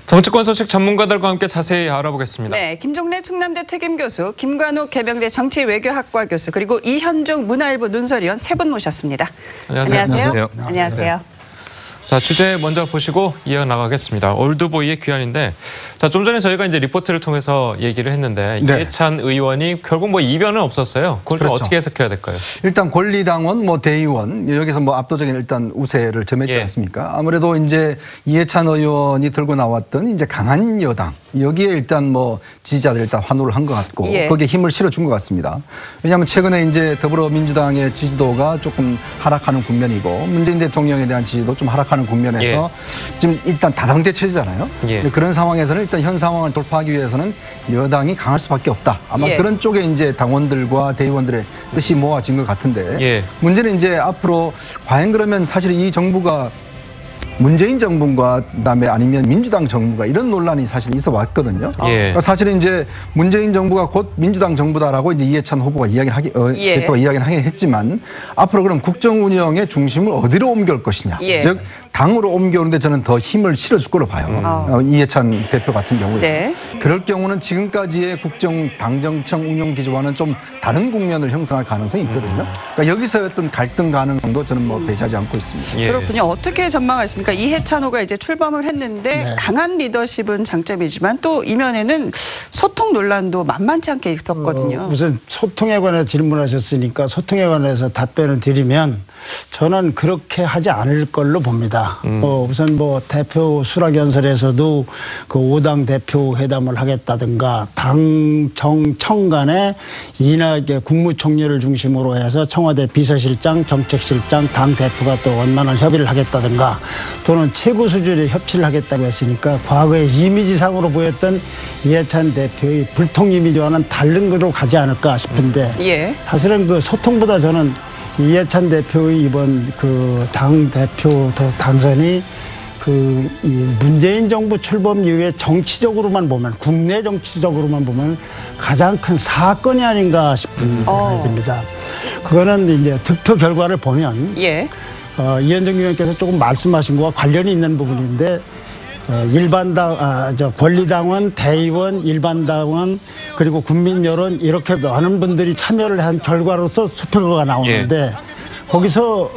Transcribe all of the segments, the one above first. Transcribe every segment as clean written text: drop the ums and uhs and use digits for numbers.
정치권 소식 전문가들과 함께 자세히 알아보겠습니다. 네, 김종래 충남대 특임교수, 김관욱 개명대 정치외교학과 교수, 그리고 이현종 문화일보 논설위원 세 분 모셨습니다. 안녕하세요. 안녕하세요. 안녕하세요. 자, 주제 먼저 보시고 이어나가겠습니다. 올드보이의 귀환인데, 자, 좀 전에 저희가 이제 리포트를 통해서 얘기를 했는데, 네. 이해찬 의원이 결국 뭐 이변은 없었어요. 그걸 좀 어떻게 해석해야 될까요? 일단 권리당원, 대의원 여기서 압도적인 일단 우세를 점했지 않습니까? 아무래도 이제 이해찬 의원이 들고 나왔던 이제 강한 여당 여기에 일단 지지자들 일단 환호를 한 것 같고 거기에 힘을 실어준 것 같습니다. 왜냐하면 최근에 이제 더불어민주당의 지지도가 조금 하락하는 국면이고 문재인 대통령에 대한 지지도 좀 하락하는 국면에서 지금 일단 다당제 체제잖아요. 그런 상황에서는 일단 현 상황을 돌파하기 위해서는 여당이 강할 수밖에 없다. 아마 그런 쪽에 이제 당원들과 대의원들의 뜻이 모아진 것 같은데 문제는 이제 앞으로 과연 그러면 사실 이 정부가 문재인 정부가 그다음에 아니면 민주당 정부가 이런 논란이 사실 있어 왔거든요. 그러니까 사실은 이제 문재인 정부가 곧 민주당 정부다라고 이제 이해찬 후보가 대표가 이야기는 하긴 했지만 앞으로 그럼 국정 운영의 중심을 어디로 옮겨올 것이냐. 즉 당으로 옮겨오는데 저는 더 힘을 실어줄 거로 봐요. 이해찬 대표 같은 경우에. 그럴 경우는 지금까지의 국정 당정청 운영 기조와는 좀 다른 국면을 형성할 가능성이 있거든요. 그러니까 여기서 어떤 갈등 가능성도 저는 배제하지 않고 있습니다. 그렇군요. 어떻게 전망하십니까? 이해찬 후보가 이제 출범을 했는데 강한 리더십은 장점이지만 또 이면에는 소통 논란도 만만치 않게 있었거든요. 우선 소통에 관해 질문하셨으니까 소통에 관해서 답변을 드리면 저는 그렇게 하지 않을 걸로 봅니다. 우선 대표 수락연설에서도 그 5당 대표 회담을 하겠다든가 당 정청 간에 이낙연 국무총리를 중심으로 해서 청와대 비서실장, 정책실장, 당 대표가 또 원만한 협의를 하겠다든가 또는 최고 수준의 협치를 하겠다고 했으니까 과거에 이미지상으로 보였던 이해찬 대표의 불통 이미지와는 다른 걸로 가지 않을까 싶은데 사실은 그 소통보다 저는 이해찬 대표의 이번 그 당 대표 당선이 이 문재인 정부 출범 이후에 정치적으로만 보면 국내 정치적으로만 보면 가장 큰 사건이 아닌가 싶은 생각이 듭니다. 그거는 이제 득표 결과를 보면 이현정 의원께서 조금 말씀하신 것과 관련이 있는 부분인데 권리당원, 대의원, 일반당원 그리고 국민여론 이렇게 많은 분들이 참여를 한 결과로서 수표가 나오는데 거기서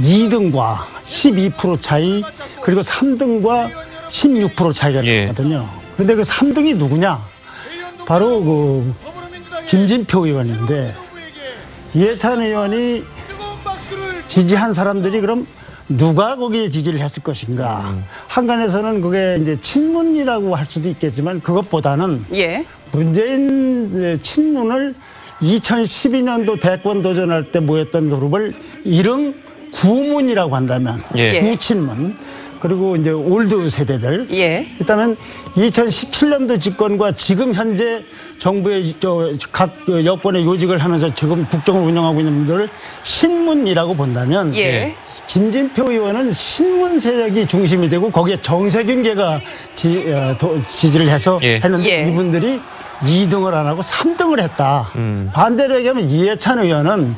2등과 12% 차이 그리고 3등과 16% 차이가 나거든요. 그런데 그 3등이 누구냐? 바로 그 김진표 의원인데 이해찬 의원이 지지한 사람들이 그럼 누가 거기에 지지를 했을 것인가? 한간에서는 그게 이제 친문이라고 할 수도 있겠지만 그것보다는 문재인 친문을 2012년도 대권 도전할 때 모였던 그룹을 이름 구문이라고 한다면 구친문 그리고 이제 올드 세대들 그렇다면 2017년도 집권과 지금 현재 정부의 각 여권의 요직을 하면서 지금 국정을 운영하고 있는 분들을 신문이라고 본다면 김진표 의원은 신문 세력이 중심이 되고 거기에 정세균계가 지지를 해서 했는데 이분들이 2등을 안 하고 3등을 했다. 반대로 얘기하면 이해찬 의원은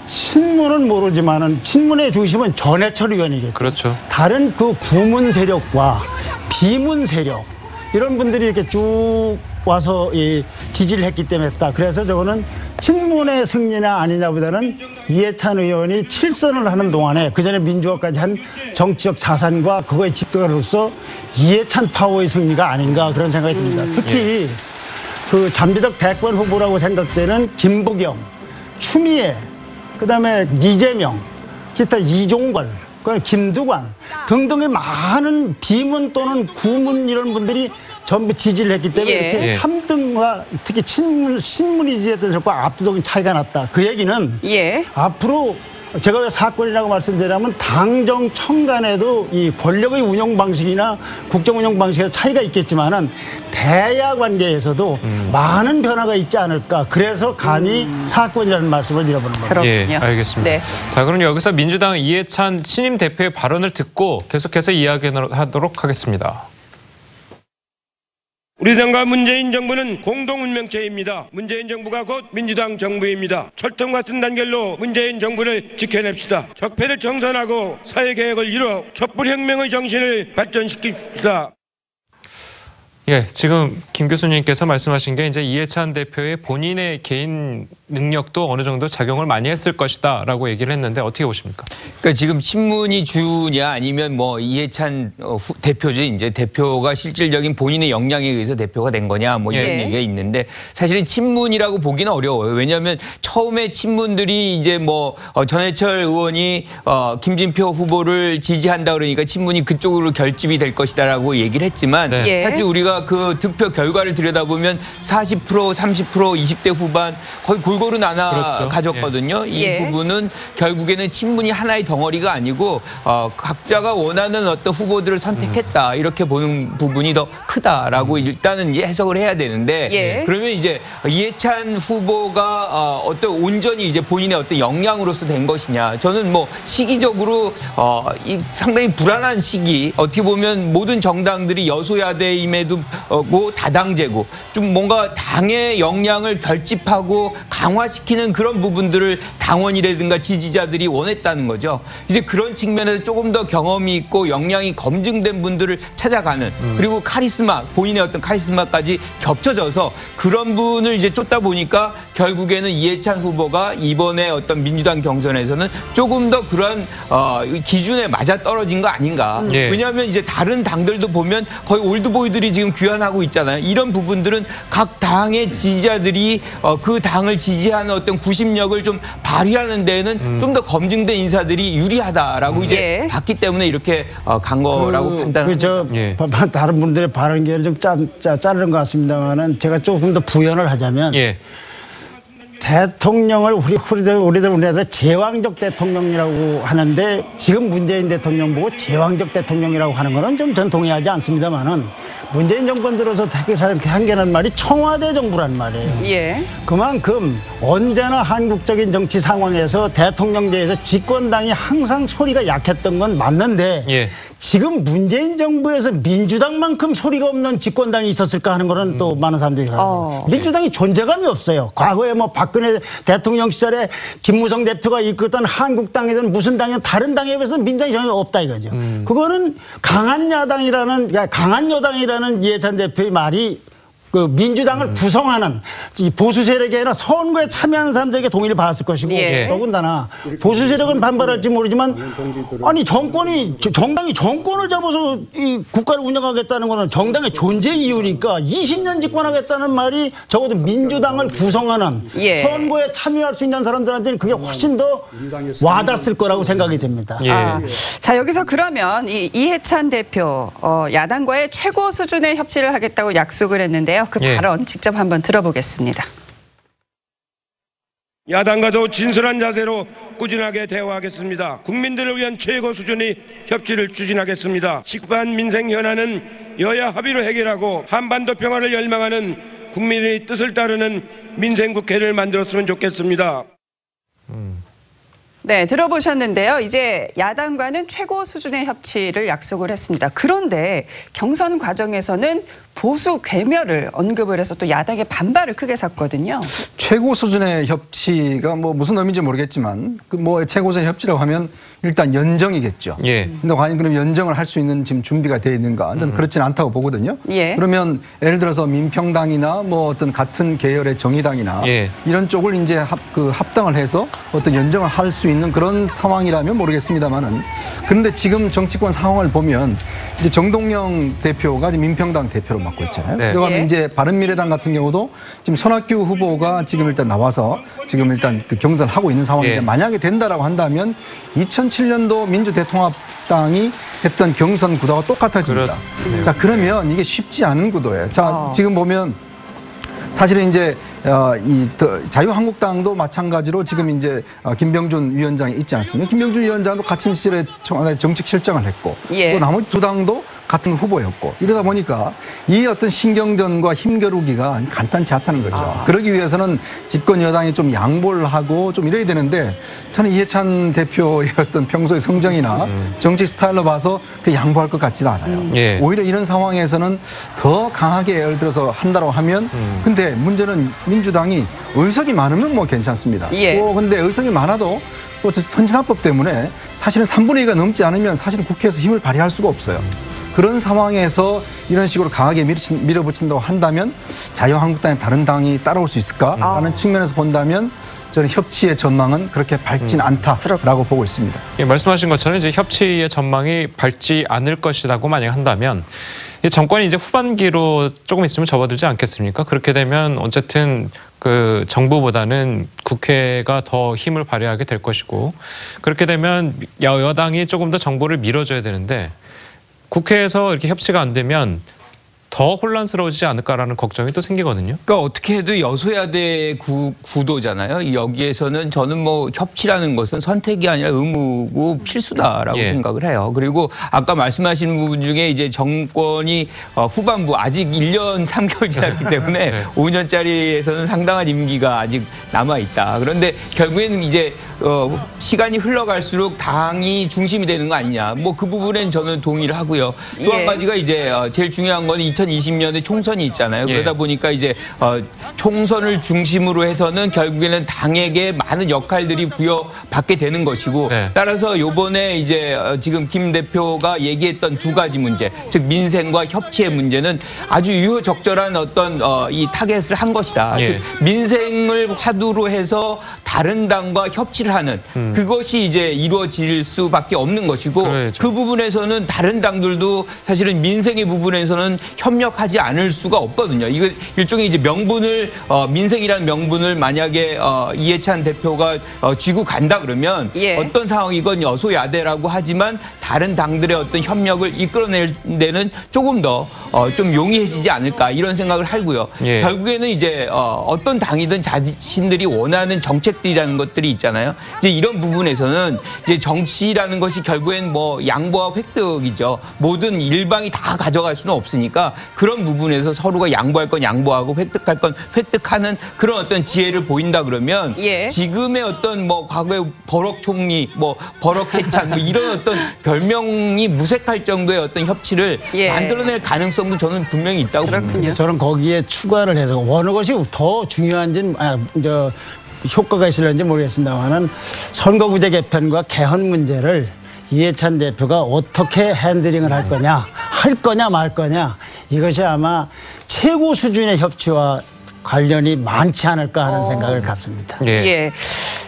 신문은 모르지만은 친문의 중심은 전해철 의원이겠죠. 그렇죠. 다른 그 구문 세력과 비문 세력 이런 분들이 이렇게 쭉 와서 지지를 했기 때문에 했다. 그래서 저거는 친문의 승리나 아니냐보다는 이해찬 의원이 7선을 하는 동안에 그전에 민주화까지 한 정치적 자산과 그거의 집도로서 이해찬 파워의 승리가 아닌가 그런 생각이 듭니다. 특히 그 잠재적 대권 후보라고 생각되는 김부겸, 추미애, 그다음에 이재명, 기타 이종걸, 김두관 등등의 많은 비문 또는 구문 이런 분들이 전부 지지를 했기 때문에 이렇게 3등과 특히 신문이 지지했던 것과 압도적인 차이가 났다. 그 얘기는 앞으로 제가 왜 사건이라고 말씀드리냐면 당정청 간에도 이 권력의 운영 방식이나 국정 운영 방식에 차이가 있겠지만은 대야 관계에서도 많은 변화가 있지 않을까. 그래서 감히 사건이라는 말씀을 드려보는 겁니다. 알겠습니다. 자, 그럼 여기서 민주당 이해찬 신임 대표의 발언을 듣고 계속해서 이야기하도록 하겠습니다. 우리 당과 문재인 정부는 공동운명체입니다. 문재인 정부가 곧 민주당 정부입니다. 철통 같은 단결로 문재인 정부를 지켜냅시다. 적폐를 청산하고 사회개혁을 이루어 촛불혁명의 정신을 발전시킵시다. 예, 지금 김 교수님께서 말씀하신 게 이제 이해찬 대표의 본인의 개인 능력도 어느 정도 작용을 많이 했을 것이다라고 얘기를 했는데 어떻게 보십니까? 그러니까 지금 친문이 주냐 아니면 뭐 이해찬 대표지 이제 대표가 실질적인 본인의 역량에 의해서 대표가 된 거냐 뭐 이런 얘기가 있는데 사실은 친문이라고 보기는 어려워요. 왜냐하면 처음에 친문들이 이제 뭐 전해철 의원이 김진표 후보를 지지한다 그러니까 친문이 그쪽으로 결집이 될 것이다라고 얘기를 했지만 사실 우리가 그 득표 결과를 들여다보면 40%, 30%, 20대 후반 거의 골고루 나눠 가졌거든요. 이 부분은 결국에는 친문이 하나의 덩어리가 아니고 각자가 원하는 어떤 후보들을 선택했다 이렇게 보는 부분이 더 크다라고 일단은 이제 해석을 해야 되는데 그러면 이제 이해찬 후보가 어떤 온전히 이제 본인의 어떤 역량으로서 된 것이냐 저는 뭐 시기적으로 상당히 불안한 시기 어떻게 보면 모든 정당들이 여소야대임에도 다당제고 좀 뭔가 당의 역량을 결집하고 강화시키는 그런 부분들을 당원이라든가 지지자들이 원했다는 거죠. 이제 그런 측면에서 조금 더 경험이 있고 역량이 검증된 분들을 찾아가는 그리고 카리스마 본인의 어떤 카리스마까지 겹쳐져서 그런 분을 이제 쫓다 보니까 결국에는 이해찬 후보가 이번에 어떤 민주당 경선에서는 조금 더 그런 기준에 맞아 떨어진 거 아닌가. 왜냐하면 이제 다른 당들도 보면 거의 올드보이들이 지금 귀환하고 있잖아요. 이런 부분들은 각 당의 지지자들이 그 당을 지지하는 어떤 구심력을 좀 발휘하는 데에는 좀 더 검증된 인사들이 유리하다라고 이제 봤기 때문에 이렇게 간 거라고 판단합니다. 다른 분들의 발언을 좀 자르는 것 같습니다만은 제가 조금 더 부연을 하자면 대통령을 우리들 제왕적 대통령이라고 하는데 지금 문재인 대통령 보고 제왕적 대통령이라고 하는 거는 좀 전 동의하지 않습니다만은 문재인 정권 들어서 한게는 말이 청와대 정부란 말이에요. 그만큼 언제나 한국적인 정치 상황에서 대통령제에서 집권당이 항상 소리가 약했던 건 맞는데 지금 문재인 정부에서 민주당만큼 소리가 없는 집권당이 있었을까 하는 거는 또 많은 사람들이 생각합니다. 민주당이 존재감이 없어요. 과거에 뭐 박근혜 대통령 시절에 김무성 대표가 이끌었던 한국당이든 무슨 당이든 다른 당에 비해서 민주당이 전혀 없다 이거죠. 그거는 강한 여당이라는 이해찬 대표의 말이 그 민주당을 구성하는 이 보수 세력이 아니라 선거에 참여하는 사람들에게 동의를 받았을 것이고 더군다나 보수 세력은 반발할지 모르지만 아니 정당이 정권을 잡아서 이 국가를 운영하겠다는 거는 정당의 존재 이유니까 20년 집권하겠다는 말이 적어도 민주당을 구성하는 선거에 참여할 수 있는 사람들한테는 그게 훨씬 더 와닿았을 거라고 생각이 됩니다. 자 여기서 그러면 이해찬 대표 야당과의 최고 수준의 협치를 하겠다고 약속을 했는데요. 그 발언 직접 한번 들어보겠습니다. 야당과도 진솔한 자세로 꾸준하게 대화하겠습니다. 국민들을 위한 최고 수준의 협치를 추진하겠습니다. 식반 민생 현안은 여야 합의로 해결하고 한반도 평화를 열망하는 국민의 뜻을 따르는 민생국회를 만들었으면 좋겠습니다. 네, 들어보셨는데요. 이제 야당과는 최고 수준의 협치를 약속을 했습니다. 그런데 경선 과정에서는 보수 괴멸을 언급을 해서 또 야당의 반발을 크게 샀거든요. 최고 수준의 협치가 뭐 무슨 의미인지 모르겠지만 그 뭐 최고 수준의 협치라고 하면 일단 연정이겠죠. 근데 과연 그럼 연정을 할 수 있는 지금 준비가 되어 있는가? 저는 그렇지는 않다고 보거든요. 그러면 예를 들어서 민평당이나 뭐 어떤 같은 계열의 정의당이나 이런 쪽을 이제 합당을 해서 어떤 연정을 할 수 있는 그런 상황이라면 모르겠습니다만은 그런데 지금 정치권 상황을 보면 이제 정동영 대표가 민평당 대표로 맡고 있잖아요. 그러면 이제 바른미래당 같은 경우도 지금 손학규 후보가 지금 일단 나와서 지금 일단 그 경선하고 있는 상황인데 만약에 된다라고 한다면 2007년도 민주대통합당이 했던 경선 구도가 똑같아집니다. 자, 그러면 이게 쉽지 않은 구도예요. 자, 지금 보면 사실은 이제 이 자유한국당도 마찬가지로 지금 이제 김병준 위원장이 있지 않습니까? 김병준 위원장도 같은 시절에 정책 실장을 했고 또 나머지 두 당도 같은 후보였고 이러다 보니까 이 어떤 신경전과 힘겨루기가 간단치 않다는 거죠. 그러기 위해서는 집권 여당이 좀 양보를 하고 좀 이래야 되는데 저는 이해찬 대표의 어떤 평소의 성정이나 정치 스타일로 봐서 그 양보할 것 같지도 않아요. 오히려 이런 상황에서는 더 강하게 예를 들어서 한다고 하면 근데 문제는 민주당이 의석이 많으면 뭐 괜찮습니다. 근데 의석이 많아도 또 선진화법 때문에 사실은 3분의 2가 넘지 않으면 사실은 국회에서 힘을 발휘할 수가 없어요. 그런 상황에서 이런 식으로 강하게 밀어붙인다고 한다면 자유한국당의 다른 당이 따라올 수 있을까라는 측면에서 본다면 저는 협치의 전망은 그렇게 밝진 않다라고 보고 있습니다. 예, 말씀하신 것처럼 이제 협치의 전망이 밝지 않을 것이라고 만약 한다면 정권이 이제 후반기로 조금 있으면 접어들지 않겠습니까? 그렇게 되면 어쨌든 그 정부보다는 국회가 더 힘을 발휘하게 될 것이고 그렇게 되면 여당이 조금 더 정부를 밀어줘야 되는데 국회에서 이렇게 협치가 안 되면 더 혼란스러워지지 않을까라는 걱정이 또 생기거든요. 그러니까 어떻게 해도 여소야대 구도잖아요. 여기에서는 저는 뭐 협치라는 것은 선택이 아니라 의무고 필수다라고 생각을 해요. 그리고 아까 말씀하신 부분 중에 이제 정권이 후반부 아직 1년 3개월 지났기 때문에 네. 5년짜리에서는 상당한 임기가 아직 남아 있다. 그런데 결국에는 이제 시간이 흘러갈수록 당이 중심이 되는 거 아니냐. 뭐 그 부분엔 저는 동의를 하고요. 또 한 가지가 이제 제일 중요한 건 2020년에 총선이 있잖아요. 그러다 보니까 이제 총선을 중심으로 해서는 결국에는 당에게 많은 역할들이 부여받게 되는 것이고 따라서 요번에 이제 지금 김 대표가 얘기했던 두 가지 문제, 즉 민생과 협치의 문제는 아주 유효적절한 어떤 이 타겟을 한 것이다. 즉 민생을 화두로 해서 다른 당과 협치를 하는 그것이 이제 이루어질 수밖에 없는 것이고 그래야죠. 그 부분에서는 다른 당들도 사실은 민생의 부분에서는 협력하지 않을 수가 없거든요. 이거 일종의 이제 명분을 민생이라는 명분을 만약에 이해찬 대표가 쥐고 간다 그러면 어떤 상황이건 여소야대라고 하지만 다른 당들의 어떤 협력을 이끌어낼 데는 조금 더 좀 용이해지지 않을까 이런 생각을 하고요. 결국에는 이제 어떤 당이든 자신들이 원하는 정책들이라는 것들이 있잖아요. 이제 이런 부분에서는 이제 정치라는 것이 결국엔 뭐 양보와 획득이죠. 모든 일방이 다 가져갈 수는 없으니까 그런 부분에서 서로가 양보할 건 양보하고 획득할 건 획득하는 그런 어떤 지혜를 보인다 그러면 지금의 어떤 뭐 과거의 버럭 총리, 뭐 버럭 해찬 뭐 이런 어떤 별명이 무색할 정도의 어떤 협치를 만들어낼 가능성도 저는 분명히 있다고 봅니다. 저는 거기에 추가를 해서 어느 것이 더 중요한지는 효과가 있을는지 모르겠습니다만은 선거구제 개편과 개헌 문제를 이해찬 대표가 어떻게 핸들링을 할 거냐 말 거냐 이것이 아마 최고 수준의 협치와 관련이 많지 않을까 하는 생각을 갖습니다.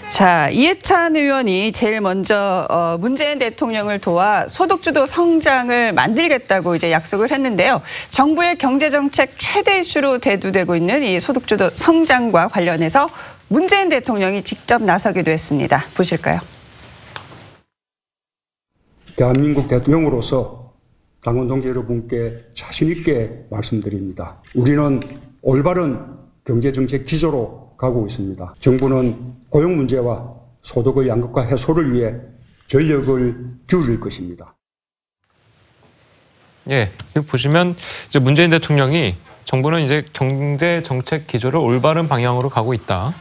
자, 이해찬 의원이 제일 먼저 문재인 대통령을 도와 소득주도 성장을 만들겠다고 이제 약속을 했는데요. 정부의 경제정책 최대 이슈로 대두되고 있는 이 소득주도 성장과 관련해서 문재인 대통령이 직접 나서기도 했습니다. 보실까요? 대한민국 대통령으로서 당원 동지 여러분께 자신 있게 말씀드립니다. 우리는 올바른 경제정책 기조로 가고 있습니다. 정부는 고용 문제와 소득의 양극화 해소를 위해 전력을 기울일 것입니다. 보시면 이제 문재인 대통령이 정부는 이제 경제 정책 기조를 올바른 방향으로 가고 있다.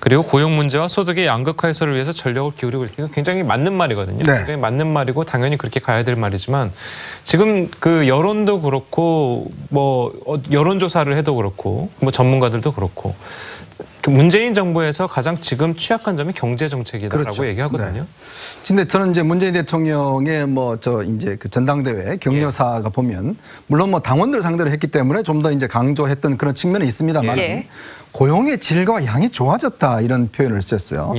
그리고 고용 문제와 소득의 양극화 해소를 위해서 전력을 기울이고 있다. 굉장히 맞는 말이거든요. 굉장히 맞는 말이고 당연히 그렇게 가야 될 말이지만 지금 그 여론도 그렇고 뭐 여론조사를 해도 그렇고 뭐 전문가들도 그렇고 문재인 정부에서 가장 지금 취약한 점이 경제 정책이다라고 얘기하거든요. 근데 저는 이제 문재인 대통령의 이제 그 전당대회 격려사가 보면 물론 뭐 당원들 상대로 했기 때문에 좀 더 이제 강조했던 그런 측면이 있습니다만 고용의 질과 양이 좋아졌다 이런 표현을 썼어요.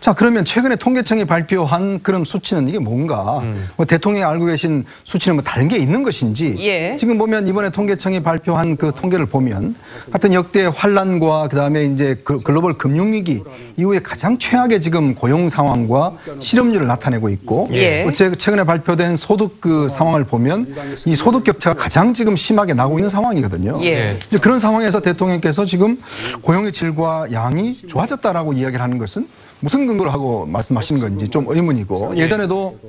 자, 그러면 최근에 통계청이 발표한 그런 수치는 이게 뭔가 뭐 대통령이 알고 계신 수치는 뭐 다른 게 있는 것인지 지금 보면 이번에 통계청이 발표한 그 통계를 보면 하여튼 역대 환란과 그다음에 이제 그 글로벌 금융위기 이후에 가장 최악의 지금 고용 상황과 실업률을 나타내고 있고 최근에 발표된 소득 그 상황을 보면 이 소득 격차가 가장 지금 심하게 나고 있는 상황이거든요. 그런 상황에서 대통령께서 지금 고용의 질과 양이 좋아졌다라고 이야기를 하는 것은 무슨 근거로 하고 말씀하시는 건지 좀 의문이고 예전에도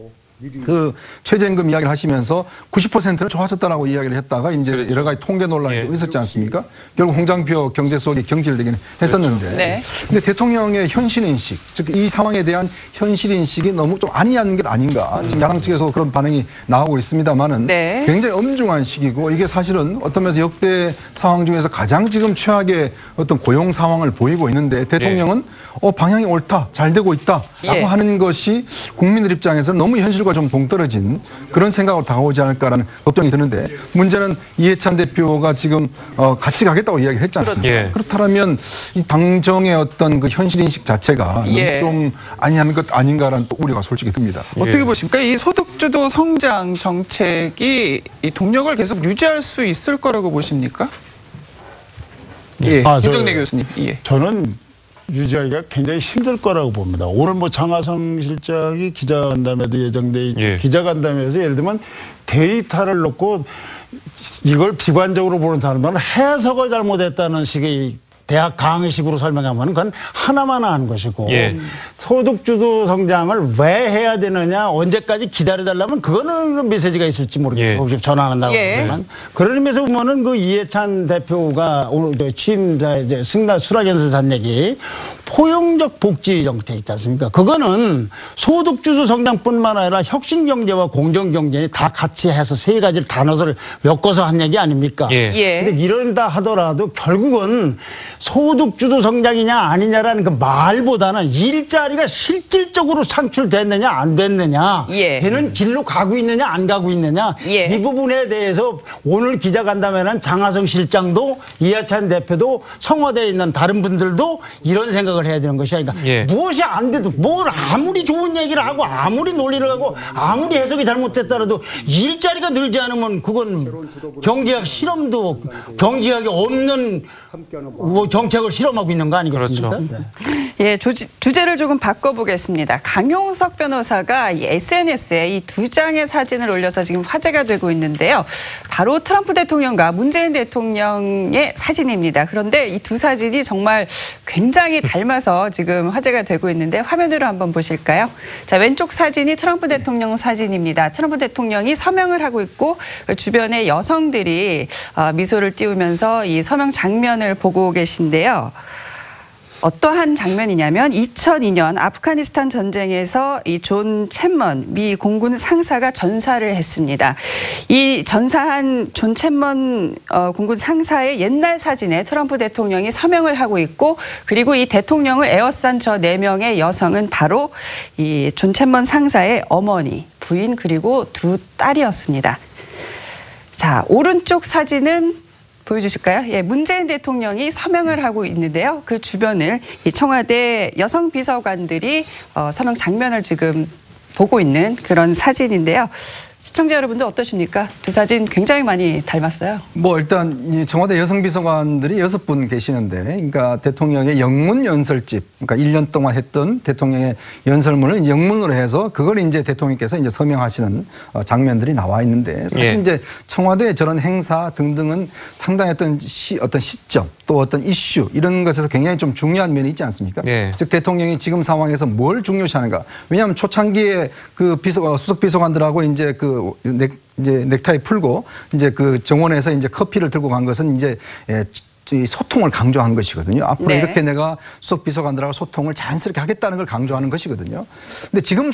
그 최저임금 이야기를 하시면서 90%는 좋아졌다라고 이야기를 했다가 이제 여러 가지 통계 논란이 있었지 않습니까? 결국 홍장표 경제수석이 경질되긴 했었는데 근데 대통령의 현실인식, 즉 이 상황에 대한 현실인식이 너무 좀 아니한 게 아닌가 지금 야당 측에서 그런 반응이 나오고 있습니다만은 굉장히 엄중한 시기고 이게 사실은 어떤 면에서 역대 상황 중에서 가장 지금 최악의 어떤 고용 상황을 보이고 있는데 대통령은 방향이 옳다, 잘 되고 있다라고 하는 것이 국민들 입장에서 너무 현실 현실과 좀 동떨어진 그런 생각으로 다가오지 않을까라는 걱정이 드는데 문제는 이해찬 대표가 지금 같이 가겠다고 이야기를 했지 않습니까? 예. 그렇다면 이 당정의 어떤 그 현실인식 자체가 예. 좀 아니하는 것 아닌가라는 또 우려가 솔직히 듭니다. 어떻게 보십니까? 이 소득주도 성장 정책이 이 동력을 계속 유지할 수 있을 거라고 보십니까? 예, 김정래 교수님. 예. 저는 유지하기가 굉장히 힘들 거라고 봅니다. 오늘 뭐 장하성 실장이 기자간담회도 예정돼 있고 예. 기자간담회에서 예를 들면 데이터를 놓고 이걸 비관적으로 보는 사람들은 해석을 잘못했다는 식의 대학 강의식으로 설명하면 그건 하나만 하는 것이고 예. 소득주도 성장을 왜 해야 되느냐 언제까지 기다려달라면 그거는 메시지가 있을지 모르겠어요. 혹시 전화한다고 그러면 그런 의미에서 보면은 그 이해찬 대표가 오늘 취임자 이제 수락연설에서 한 얘기 포용적 복지 정책 있지 않습니까? 그거는 소득주도 성장뿐만 아니라 혁신경제와 공정경제 다 같이 해서 세 가지를 단어를 엮어서 한 얘기 아닙니까? 예. 근데 이런다 하더라도 결국은 소득주도 성장이냐 아니냐라는 그 말보다는 일자리가 실질적으로 창출됐느냐 안 됐느냐 예. 되는 길로 가고 있느냐 안 가고 있느냐 예. 이 부분에 대해서 오늘 기자간담회는 장하성 실장도 이해찬 대표도 청와대에 있는 다른 분들도 이런 생각을 해야 되는 것이 아니까 예. 무엇이 안 돼도 뭘 아무리 좋은 얘기를 하고 아무리 논리를 하고 아무리 해석이 잘못됐다라도 일자리가 늘지 않으면 그건 경제학 실험도 경제학이 없는 뭐 정책을 실험하고 있는 거 아니겠습니까? 그렇죠. 네. 예, 주제를 조금 바꿔보겠습니다. 강용석 변호사가 이 SNS에 이 두 장의 사진을 올려서 지금 화제가 되고 있는데요. 바로 트럼프 대통령과 문재인 대통령의 사진입니다. 그런데 이 두 사진이 정말 굉장히 닮아서 지금 화제가 되고 있는데 화면으로 한번 보실까요? 자, 왼쪽 사진이 트럼프 대통령 사진입니다. 트럼프 대통령이 서명을 하고 있고 주변에 여성들이 미소를 띄우면서 이 서명 장면을 보고 계신데요. 어떠한 장면이냐면 2002년 아프가니스탄 전쟁에서 이 존 챔먼 미 공군 상사가 전사를 했습니다. 이 전사한 존 챔먼 공군 상사의 옛날 사진에 트럼프 대통령이 서명을 하고 있고 그리고 이 대통령을 에워싼 저 4명의 여성은 바로 이 존 챔먼 상사의 어머니, 부인 그리고 두 딸이었습니다. 자, 오른쪽 사진은 보여주실까요? 예, 문재인 대통령이 서명을 하고 있는데요. 그 주변을 이 청와대 여성 비서관들이 서명 장면을 지금 보고 있는 그런 사진인데요. 시청자 여러분들 어떠십니까? 두 사진 굉장히 많이 닮았어요. 뭐 일단 이 청와대 여성 비서관들이 6분 계시는데, 그러니까 대통령의 영문 연설집, 그러니까 1년 동안 했던 대통령의 연설문을 영문으로 해서 그걸 이제 대통령께서 이제 서명하시는 장면들이 나와 있는데, 사실 예. 이제 청와대의 저런 행사 등등은 상당히 어떤 시점 또 어떤 이슈 이런 것에서 굉장히 좀 중요한 면이 있지 않습니까? 예. 즉 대통령이 지금 상황에서 뭘 중요시하는가? 왜냐하면 초창기에 그 수석 비서관들하고 이제 이제 넥타이 풀고 이제 그 정원에서 이제 커피를 들고 간 것은 이제 소통을 강조한 것이거든요. 앞으로 네. 이렇게 내가 수석 비서관들하고 소통을 자연스럽게 하겠다는 걸 강조하는 것이거든요. 근데 지금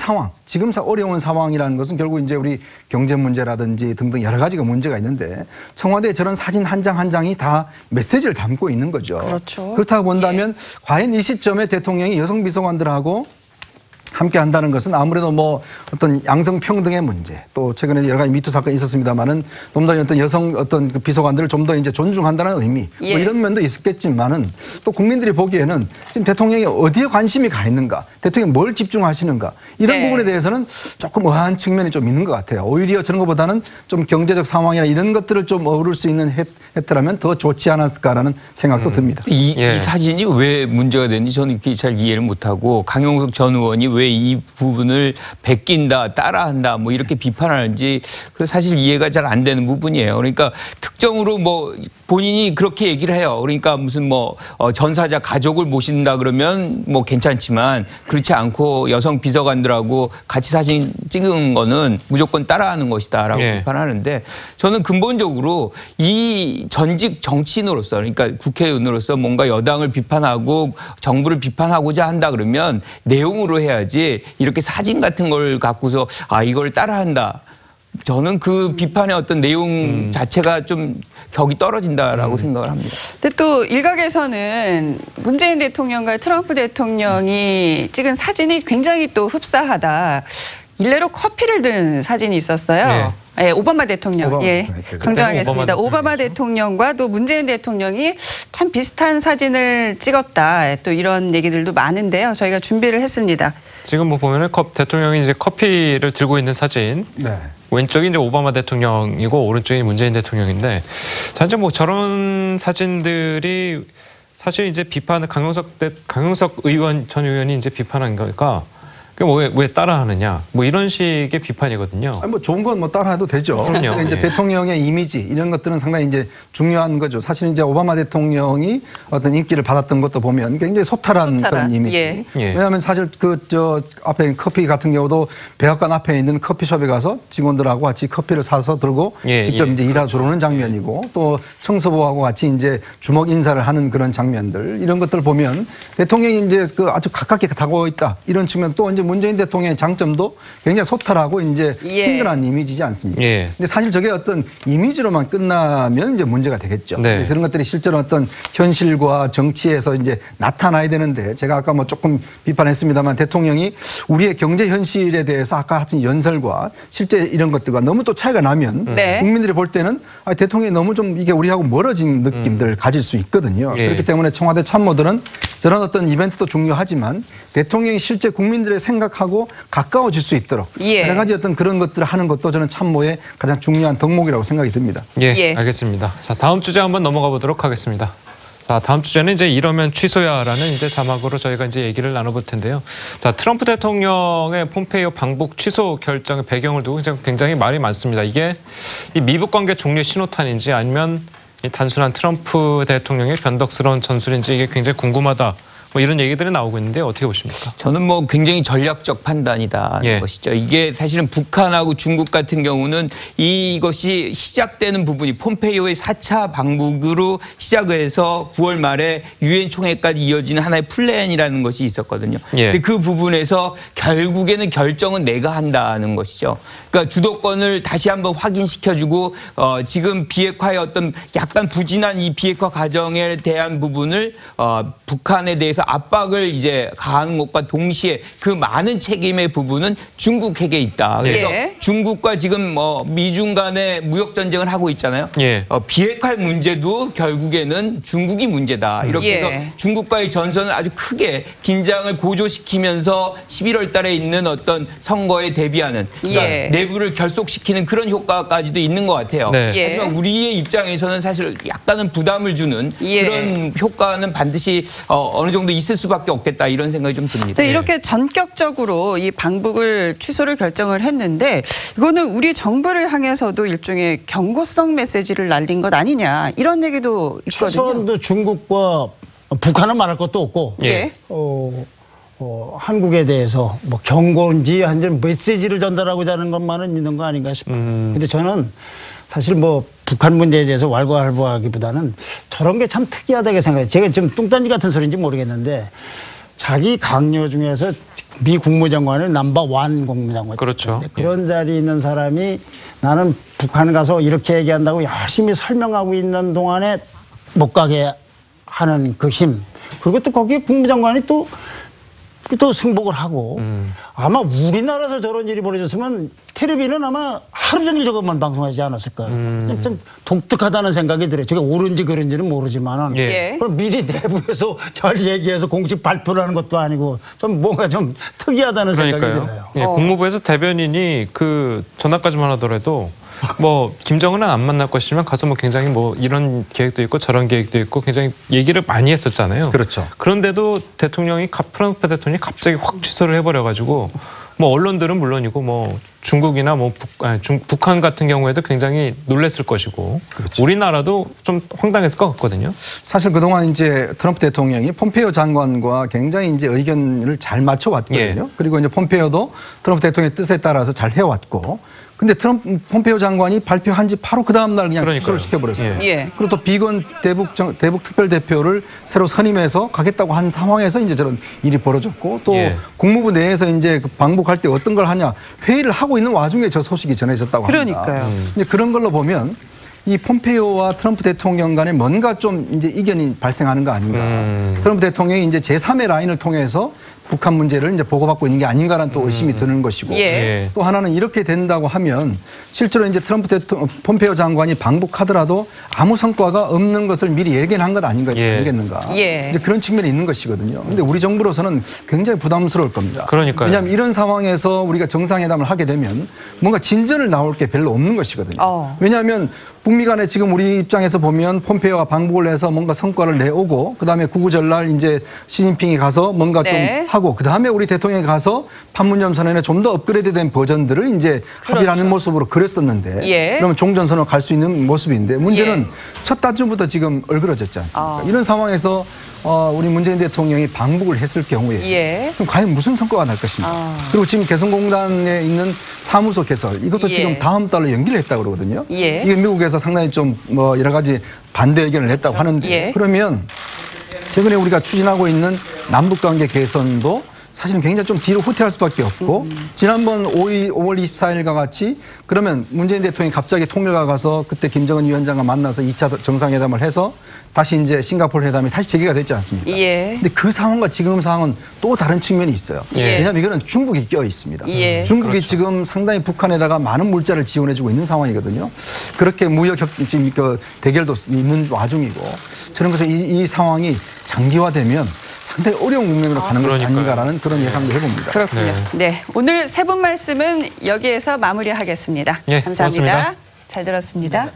어려운 상황이라는 것은 결국 이제 우리 경제 문제라든지 등등 여러 가지가 문제가 있는데 청와대 저런 사진 한 장 한 장이 다 메시지를 담고 있는 거죠. 그렇죠. 그렇다고 본다면 과연 이 시점에 대통령이 여성 비서관들하고 함께 한다는 것은 아무래도 뭐 어떤 양성평등의 문제 또 최근에 여러 가지 미투 사건이 있었습니다만은 좀 더 어떤 여성 어떤 그 비서관들을 좀 더 이제 존중한다는 의미 예. 뭐 이런 면도 있었겠지만은 또 국민들이 보기에는 지금 대통령이 어디에 관심이 가 있는가 대통령이 뭘 집중하시는가 이런 네. 부분에 대해서는 조금 의아한 측면이 좀 있는 것 같아요. 오히려 저런 것보다는 좀 경제적 상황이나 이런 것들을 좀 어우를 수 있는 했더라면 더 좋지 않았을까라는 생각도 듭니다. 이 예. 사진이 왜 문제가 됐는지 저는 이렇게 잘 이해를 못하고 강용석 전 의원이 왜 이 부분을 베낀다, 따라한다 뭐 이렇게 비판하는지 그 사실 이해가 잘 안 되는 부분이에요. 그러니까 특정으로 뭐 본인이 그렇게 얘기를 해요. 그러니까 무슨 뭐 전사자 가족을 모신다 그러면 뭐 괜찮지만 그렇지 않고 여성 비서관들하고 같이 사진 찍은 거는 무조건 따라하는 것이다라고 예. 비판하는데 저는 근본적으로 이 전직 정치인으로서 그러니까 국회의원으로서 뭔가 여당을 비판하고 정부를 비판하고자 한다 그러면 내용으로 해야지 이렇게 사진 같은 걸 갖고서 이걸 따라한다. 저는 그 비판의 어떤 내용 자체가 좀 격이 떨어진다라고 생각을 합니다. 근데 또 일각에서는 문재인 대통령과 트럼프 대통령이 찍은 사진이 굉장히 또 흡사하다. 일례로 커피를 든 사진이 있었어요. 예, 오바마 대통령. 정정하겠습니다. 오바마 대통령과 또 문재인 대통령이 참 비슷한 사진을 찍었다. 또 이런 얘기들도 많은데요. 저희가 준비를 했습니다. 지금 뭐 보면은 대통령이 이제 커피를 들고 있는 사진. 왼쪽이 이제 오바마 대통령이고 오른쪽이 문재인 대통령인데, 사실 뭐 저런 사진들이 사실 이제 비판을 강용석 의원 전 의원이 이제 비판한 거니까. 왜 따라하느냐, 뭐 이런 식의 비판이거든요. 아니 뭐 좋은 건 뭐 따라해도 되죠. 그런데 이제 대통령의 이미지 이런 것들은 상당히 이제 중요한 거죠. 사실 이제 오바마 대통령이 어떤 인기를 받았던 것도 보면 굉장히 소탈한 그런 이미지. 왜냐하면 사실 앞에 커피 같은 경우도 백악관 앞에 있는 커피숍에 가서 직원들하고 같이 커피를 사서 들고 직접 이제 일하러 들어오는 장면이고, 또 청소부하고 같이 이제 주먹 인사를 하는 그런 장면들, 이런 것들 보면 대통령이 이제 아주 가깝게 다가오고 있다, 이런 측면. 또 이제 문재인 대통령의 장점도 굉장히 소탈하고 이제 친근한 이미지지 않습니까? 근데 사실 저게 어떤 이미지로만 끝나면 이제 문제가 되겠죠. 그런 것들이 실제로 어떤 현실과 정치에서 이제 나타나야 되는데, 제가 아까 뭐 조금 비판했습니다만 대통령이 우리의 경제 현실에 대해서 아까 하신 연설과 실제 이런 것들과 너무 또 차이가 나면 국민들이 볼 때는 대통령이 너무 좀 이게 우리하고 멀어진 느낌들을 가질 수 있거든요. 그렇기 때문에 청와대 참모들은 저런 어떤 이벤트도 중요하지만 대통령이 실제 국민들의 생각하고 가까워질 수 있도록 여러 가지 어떤 그런 것들을 하는 것도 저는 참모의 가장 중요한 덕목이라고 생각이 듭니다. 알겠습니다. 자, 다음 주제 한번 넘어가 보도록 하겠습니다. 자, 다음 주제는 이제 이러면 취소야라는 이제 자막으로 저희가 이제 얘기를 나눠볼 텐데요. 자, 트럼프 대통령의 폼페이오 방북 취소 결정의 배경을 두고 굉장히 말이 많습니다. 이게 이 미북 관계 종료 신호탄인지 아니면 이 단순한 트럼프 대통령의 변덕스러운 전술인지 이게 굉장히 궁금하다. 뭐 이런 얘기들이 나오고 있는데 어떻게 보십니까? 저는 뭐 굉장히 전략적 판단이다는 것이죠. 이게 사실은 북한하고 중국 같은 경우는 이것이 시작되는 부분이 폼페이오의 4차 방북으로 시작해서 9월 말에 유엔 총회까지 이어지는 하나의 플랜이라는 것이 있었거든요. 근데 그 부분에서 결국에는 결정은 내가 한다는 것이죠. 그러니까 주도권을 다시 한번 확인시켜주고 지금 비핵화의 어떤 약간 부진한 이 비핵화 과정에 대한 부분을 북한에 대해서 압박을 이제 가하는 것과 동시에 그 많은 책임의 부분은 중국에게 있다. 그래서 중국과 지금 미중 간의 무역 전쟁을 하고 있잖아요. 비핵화 문제도 결국에는 중국이 문제다. 이렇게 해서 중국과의 전선을 아주 크게 긴장을 고조시키면서 11월 달에 있는 어떤 선거에 대비하는, 그러니까 내부를 결속시키는 그런 효과까지도 있는 것 같아요. 하지만 우리의 입장에서는 사실 약간은 부담을 주는 그런 효과는 반드시 어느 정도 있을 수밖에 없겠다, 이런 생각이 좀 듭니다. 이렇게 전격적으로 이 방북을 취소를 결정을 했는데, 이거는 우리 정부를 향해서도 일종의 경고성 메시지를 날린 것 아니냐, 이런 얘기도 있거든요. 최소한도 중국과 북한은 말할 것도 없고 한국에 대해서 뭐 경고인지 한전 메시지를 전달하고자 하는 것만은 있는 거 아닌가 싶어요. 근데 저는 사실 뭐 북한 문제에 대해서 왈가왈부하기보다는 저런 게 참 특이하다고 생각해요. 제가 좀 뚱딴지 같은 소리인지 모르겠는데, 자기 강요 중에서 미 국무장관은 넘버1 국무장관. 그렇죠. 그런 자리에 있는 사람이 나는 북한 가서 이렇게 얘기한다고 열심히 설명하고 있는 동안에 못 가게 하는 그 힘. 그리고 또 거기에 국무장관이 또 승복을 하고, 아마 우리나라에서 저런 일이 벌어졌으면 텔레비는 아마 하루 종일 저것만 방송하지 않았을까. 좀 독특하다는 생각이 들어요. 저게 옳은지 그른지는 모르지만은 그럼 미리 내부에서 잘 얘기해서 공식 발표를 하는 것도 아니고 좀 뭔가 좀 특이하다는 생각이 들어요. 국무부에서 대변인이 그 전화까지만 하더라도 뭐 김정은은 안 만날 것이지만 가서 뭐 굉장히 뭐 이런 계획도 있고 저런 계획도 있고 굉장히 얘기를 많이 했었잖아요. 그렇죠. 그런데도 트럼프 대통령이 갑자기 확 취소를 해버려가지고 뭐 언론들은 물론이고 뭐 중국이나 뭐 북한 같은 경우에도 굉장히 놀랬을 것이고, 우리나라도 좀 황당했을 것 같거든요. 사실 그동안 이제 트럼프 대통령이 폼페이오 장관과 굉장히 이제 의견을 잘 맞춰왔거든요. 그리고 이제 폼페이오도 트럼프 대통령의 뜻에 따라서 잘 해왔고, 근데 폼페이오 장관이 발표한 지 바로 그 다음 날 그냥 취소를 시켜버렸어요. 그리고 또 비건 대북 특별대표를 새로 선임해서 가겠다고 한 상황에서 이제 저런 일이 벌어졌고, 또 국무부 내에서 이제 방북할 때 어떤 걸 하냐, 회의를 하고 있는 와중에 저 소식이 전해졌다고 합니다. 그러니까요. 이제 그런 걸로 보면 이 폼페이오와 트럼프 대통령 간에 뭔가 좀 이제 이견이 발생하는 거 아닌가. 트럼프 대통령이 이제 제3의 라인을 통해서 북한 문제를 이제 보고받고 있는 게 아닌가라는 또 의심이 드는 것이고 예. 또 하나는 이렇게 된다고 하면 실제로 이제 트럼프 대통령 폼페이오 장관이 방북하더라도 아무 성과가 없는 것을 미리 예견한 것 아니겠는가. 예. 이제 그런 측면이 있는 것이거든요. 근데 우리 정부로서는 굉장히 부담스러울 겁니다. 그러니까요. 왜냐하면 이런 상황에서 우리가 정상회담을 하게 되면 뭔가 진전을 나올 게 별로 없는 것이거든요. 왜냐하면 북미 간에 지금 우리 입장에서 보면 폼페이오가 방북을 해서 뭔가 성과를 내오고 그다음에 구구절날 이제 시진핑이 가서 뭔가 좀 하고 그다음에 우리 대통령이 가서 판문점 선언에 좀 더 업그레이드된 버전들을 이제 합의를 하는 모습으로 그랬었는데 그러면 종전선언 갈 수 있는 모습인데 문제는 첫 단추부터 지금 얼그러졌지 않습니까? 이런 상황에서 우리 문재인 대통령이 방북을 했을 경우에 그럼 과연 무슨 성과가 날 것인가? 그리고 지금 개성공단에 있는 사무소 개설 이것도 지금 다음 달로 연기를 했다고 그러거든요. 이게 미국에서 상당히 좀 뭐 여러 가지 반대 의견을 냈다고 하는데 그러면 최근에 우리가 추진하고 있는 남북관계 개선도 사실은 굉장히 좀 뒤로 후퇴할 수밖에 없고 지난번 5월 24일과 같이 그러면 문재인 대통령이 갑자기 통일가 가서 그때 김정은 위원장과 만나서 2차 정상회담을 해서 다시 이제 싱가포르 회담이 다시 재개가 됐지 않습니까? 근데 그 상황과 지금 상황은 또 다른 측면이 있어요. 왜냐하면 이거는 중국이 껴 있습니다. 중국이 지금 상당히 북한에다가 많은 물자를 지원해주고 있는 상황이거든요. 그렇게 무역 지금 대결도 있는 와중이고 저는 그래서 이 상황이 장기화되면 상당히 어려운 국면으로 가는 것이 아닌가라는 그런 예상도 해봅니다. 그렇군요. 네, 오늘 세 분 말씀은 여기에서 마무리하겠습니다. 감사합니다. 고맙습니다. 잘 들었습니다.